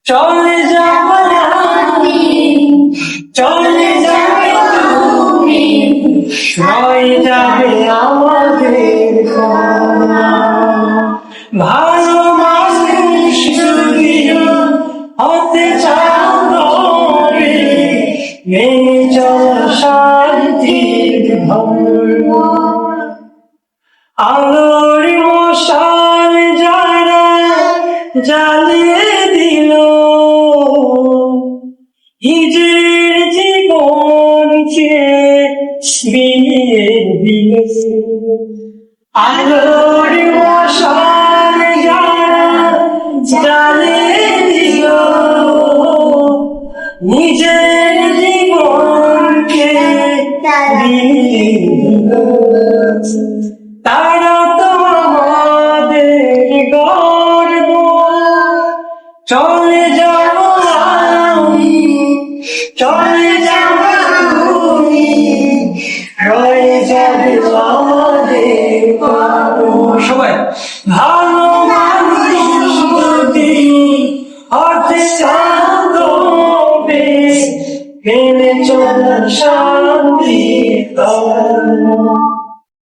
চলে যাবে আমি, চলে যাবে তুমি, রয়ে যাবে আমাদের কথা। ভালো মানুষ যদিও হতে চাও তবে মেনে চলো শান্তির ধর্ম। আলোর মশাল যারা জ্বালিয়ে দিল, নিজের জীবনকে বিলিয়ে দিল। আলোর মশাল যারা জ্বালিয়ে দিল, নিজের জীবনকে বিলিয়ে দিল। তারা তো আমাদের গর্ব, চলে যাব আমি, চলে যাব তুমি, রয়ে যাবে আমাদের কথা। সবাই ভালো মানুষ যদি হতে চাও তবে মেনে চলো শান্তির ধর্ম।